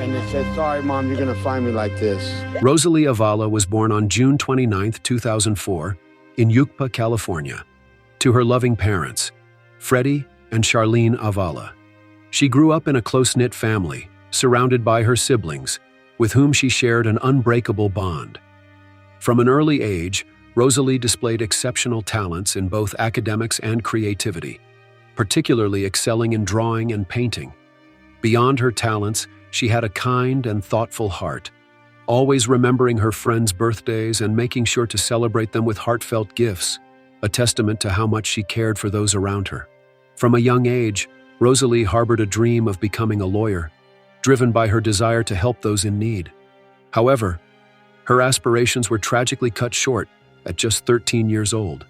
and they said, sorry, Mom, you're going to find me like this. Rosalie Avila was born on June 29, 2004, in Yucpa, California, to her loving parents, Freddie and Charlene Avila. She grew up in a close-knit family, surrounded by her siblings, with whom she shared an unbreakable bond. From an early age, Rosalie displayed exceptional talents in both academics and creativity, particularly excelling in drawing and painting. Beyond her talents, she had a kind and thoughtful heart, always remembering her friends' birthdays and making sure to celebrate them with heartfelt gifts, a testament to how much she cared for those around her. From a young age, Rosalie harbored a dream of becoming a lawyer, driven by her desire to help those in need. However, her aspirations were tragically cut short at just 13 years old.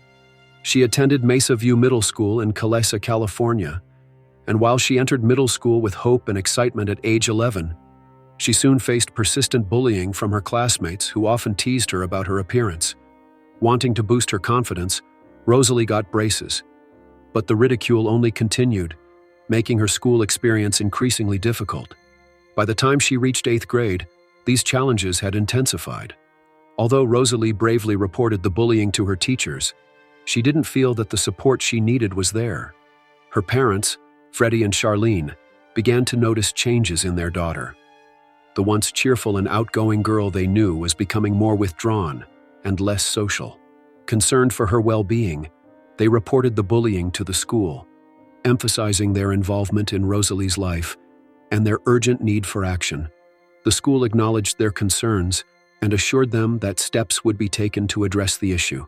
She attended Mesa View Middle School in Calesa, California, and while she entered middle school with hope and excitement at age 11, she soon faced persistent bullying from her classmates who often teased her about her appearance. Wanting to boost her confidence, Rosalie got braces, but the ridicule only continued, making her school experience increasingly difficult. By the time she reached 8th grade, these challenges had intensified. Although Rosalie bravely reported the bullying to her teachers, she didn't feel that the support she needed was there. Her parents, Freddie and Charlene, began to notice changes in their daughter. The once cheerful and outgoing girl they knew was becoming more withdrawn and less social. Concerned for her well-being, they reported the bullying to the school, emphasizing their involvement in Rosalie's life and their urgent need for action. The school acknowledged their concerns and assured them that steps would be taken to address the issue.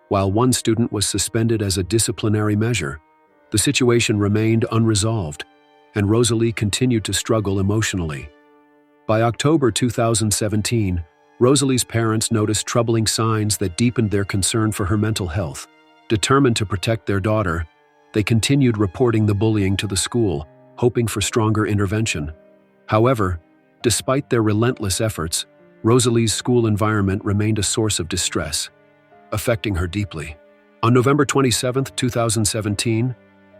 While one student was suspended as a disciplinary measure, the situation remained unresolved, and Rosalie continued to struggle emotionally. By October 2017, Rosalie's parents noticed troubling signs that deepened their concern for her mental health. Determined to protect their daughter, they continued reporting the bullying to the school, hoping for stronger intervention. However, despite their relentless efforts, Rosalie's school environment remained a source of distress, affecting her deeply. On November 27, 2017,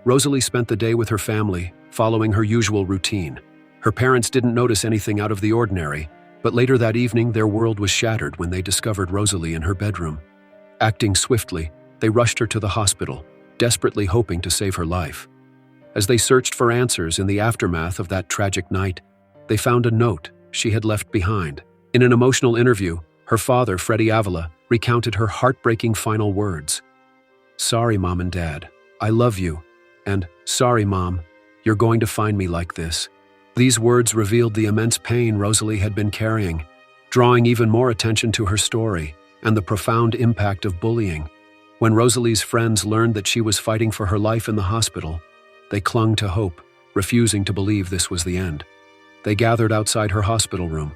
Rosalie spent the day with her family, following her usual routine. Her parents didn't notice anything out of the ordinary, but later that evening their world was shattered when they discovered Rosalie in her bedroom. Acting swiftly, they rushed her to the hospital, desperately hoping to save her life. As they searched for answers in the aftermath of that tragic night, they found a note she had left behind. In an emotional interview, her father, Freddie Avila, recounted her heartbreaking final words. "Sorry, Mom and Dad. I love you." And, "Sorry, Mom. You're going to find me like this." These words revealed the immense pain Rosalie had been carrying, drawing even more attention to her story and the profound impact of bullying. When Rosalie's friends learned that she was fighting for her life in the hospital, they clung to hope, refusing to believe this was the end. They gathered outside her hospital room,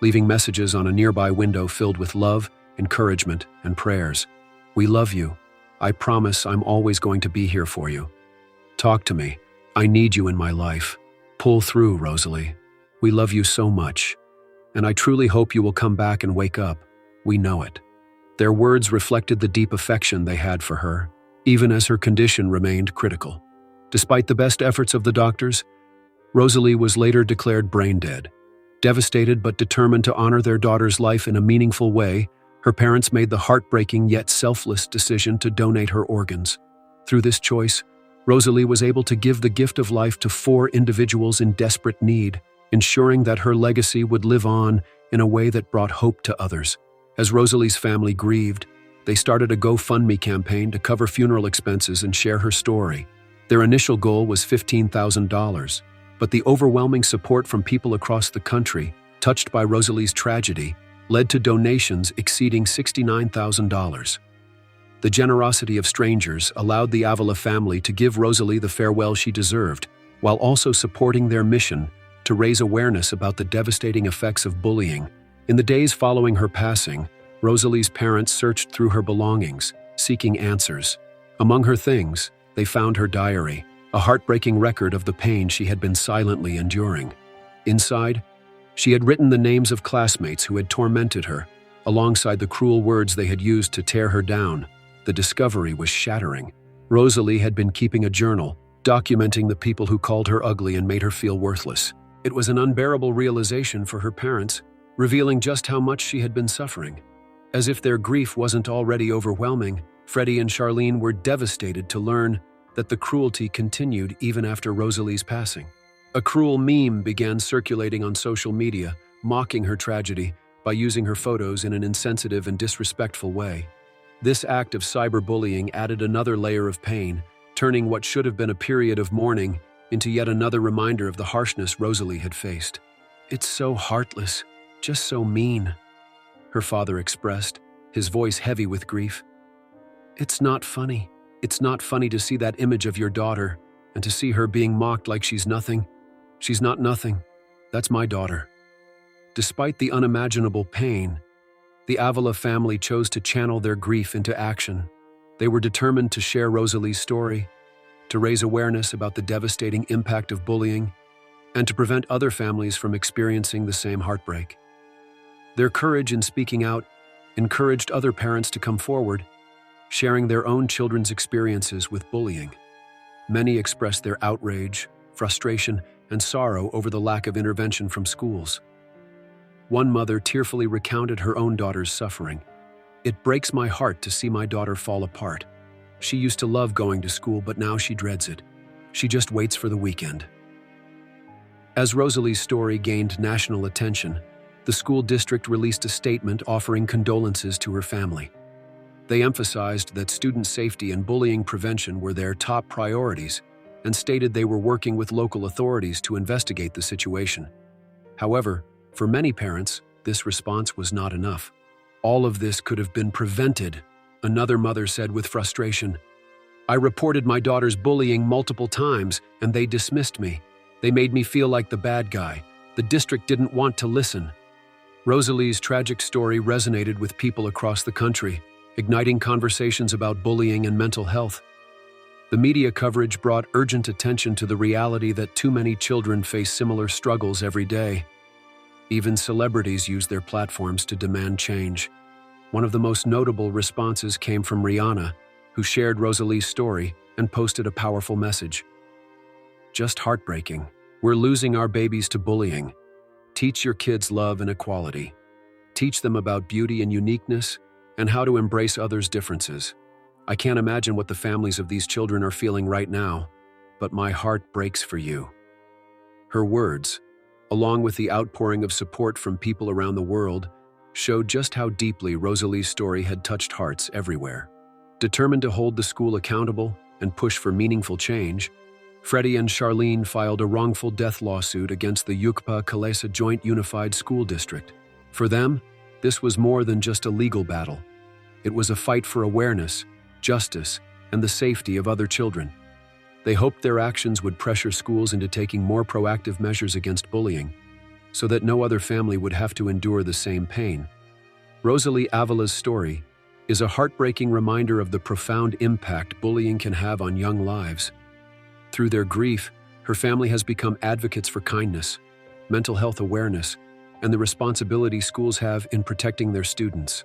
leaving messages on a nearby window filled with love, encouragement, and prayers. "We love you. I promise I'm always going to be here for you. Talk to me. I need you in my life. Pull through, Rosalie. We love you so much. And I truly hope you will come back and wake up. We know it." Their words reflected the deep affection they had for her, even as her condition remained critical. Despite the best efforts of the doctors, Rosalie was later declared brain dead. Devastated but determined to honor their daughter's life in a meaningful way, her parents made the heartbreaking yet selfless decision to donate her organs. Through this choice, Rosalie was able to give the gift of life to 4 individuals in desperate need, ensuring that her legacy would live on in a way that brought hope to others. As Rosalie's family grieved, they started a GoFundMe campaign to cover funeral expenses and share her story. Their initial goal was $15,000, but the overwhelming support from people across the country, touched by Rosalie's tragedy, led to donations exceeding $69,000. The generosity of strangers allowed the Avila family to give Rosalie the farewell she deserved, while also supporting their mission to raise awareness about the devastating effects of bullying. In the days following her passing, Rosalie's parents searched through her belongings, seeking answers. Among her things, they found her diary, a heartbreaking record of the pain she had been silently enduring. Inside, she had written the names of classmates who had tormented her, alongside the cruel words they had used to tear her down. The discovery was shattering. Rosalie had been keeping a journal, documenting the people who called her ugly and made her feel worthless. It was an unbearable realization for her parents, revealing just how much she had been suffering. As if their grief wasn't already overwhelming, Freddie and Charlene were devastated to learn that the cruelty continued even after Rosalie's passing. A cruel meme began circulating on social media, mocking her tragedy by using her photos in an insensitive and disrespectful way. This act of cyberbullying added another layer of pain, turning what should have been a period of mourning into yet another reminder of the harshness Rosalie had faced. "It's so heartless, just so mean," her father expressed, his voice heavy with grief. "It's not funny. It's not funny to see that image of your daughter and to see her being mocked like she's nothing. She's not nothing. That's my daughter." Despite the unimaginable pain, the Avila family chose to channel their grief into action. They were determined to share Rosalie's story, to raise awareness about the devastating impact of bullying, and to prevent other families from experiencing the same heartbreak. Their courage in speaking out encouraged other parents to come forward, sharing their own children's experiences with bullying. Many expressed their outrage, frustration, and sorrow over the lack of intervention from schools. One mother tearfully recounted her own daughter's suffering. "It breaks my heart to see my daughter fall apart. She used to love going to school, but now she dreads it. She just waits for the weekend." As Rosalie's story gained national attention, the school district released a statement offering condolences to her family. They emphasized that student safety and bullying prevention were their top priorities and stated they were working with local authorities to investigate the situation. However, for many parents, this response was not enough. "All of this could have been prevented," another mother said with frustration. "I reported my daughter's bullying multiple times and they dismissed me. They made me feel like the bad guy. The district didn't want to listen." Rosalie's tragic story resonated with people across the country, igniting conversations about bullying and mental health. The media coverage brought urgent attention to the reality that too many children face similar struggles every day. Even celebrities use their platforms to demand change. One of the most notable responses came from Rihanna, who shared Rosalie's story and posted a powerful message. "Just heartbreaking. We're losing our babies to bullying. Teach your kids love and equality. Teach them about beauty and uniqueness and how to embrace others' differences. I can't imagine what the families of these children are feeling right now, but my heart breaks for you." Her words, along with the outpouring of support from people around the world, showed just how deeply Rosalie's story had touched hearts everywhere. Determined to hold the school accountable and push for meaningful change, Freddie and Charlene filed a wrongful death lawsuit against the Yukpa-Kalesa Joint Unified School District. For them, this was more than just a legal battle. It was a fight for awareness, justice, and the safety of other children. They hoped their actions would pressure schools into taking more proactive measures against bullying, so that no other family would have to endure the same pain. Rosalie Avila's story is a heartbreaking reminder of the profound impact bullying can have on young lives. Through their grief, her family has become advocates for kindness, mental health awareness, and the responsibility schools have in protecting their students.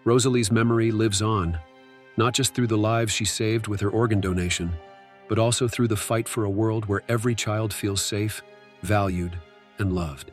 Rosalie's memory lives on, not just through the lives she saved with her organ donation, but also through the fight for a world where every child feels safe, valued, and loved.